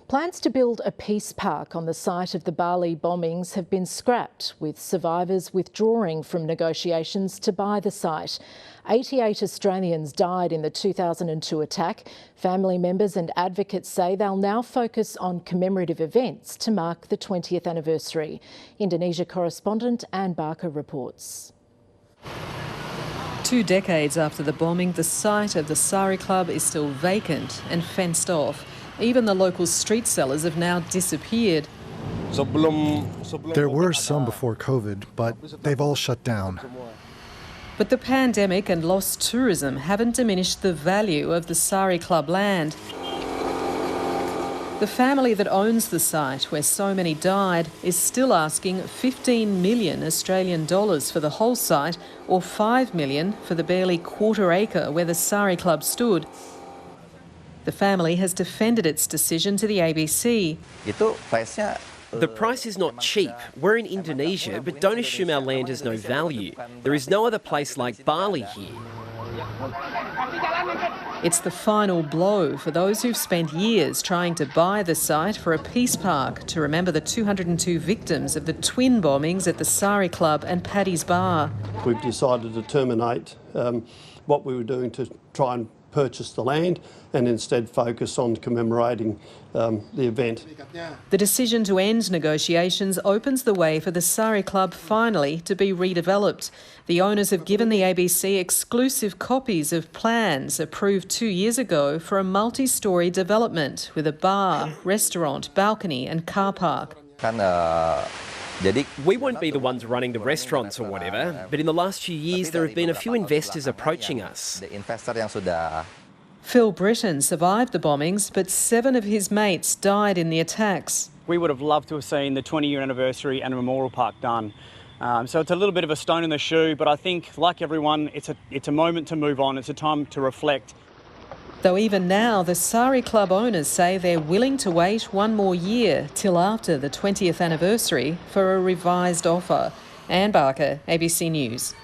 Plans to build a peace park on the site of the Bali bombings have been scrapped, with survivors withdrawing from negotiations to buy the site. 88 Australians died in the 2002 attack. Family members and advocates say they'll now focus on commemorative events to mark the 20th anniversary. Indonesia correspondent Anne Barker reports. 2 decades after the bombing, the site of the Sari club is still vacant and fenced off. Even the local street sellers have now disappeared. There were some before COVID, but they've all shut down. But the pandemic and lost tourism haven't diminished the value of the Sari club land. The family that owns the site, where so many died, is still asking 15 million Australian dollars for the whole site, or 5 million for the barely quarter acre where the Sari club stood. The family has defended its decision to the ABC. The price is not cheap. We're in Indonesia, but don't assume our land has no value. There is no other place like Bali here. It's the final blow for those who've spent years trying to buy the site for a peace park to remember the 202 victims of the twin bombings at the Sari Club and Paddy's Bar. We've decided to terminate what we were doing to try and purchase the land and instead focus on commemorating the event. The decision to end negotiations opens the way for the Sari Club finally to be redeveloped. The owners have given the ABC exclusive copies of plans approved 2 years ago for a multi-storey development with a bar, restaurant, balcony and car park. We won't be the ones running the restaurants or whatever, but in the last few years there have been a few investors approaching us. Phil Britton survived the bombings, but 7 of his mates died in the attacks. We would have loved to have seen the 20-year anniversary and a memorial park done. So it's a little bit of a stone in the shoe, but I think, like everyone, it's a moment to move on. It's a time to reflect. Though even now, the Sari Club owners say they're willing to wait 1 more year till after the 20th anniversary for a revised offer. Anne Barker, ABC News.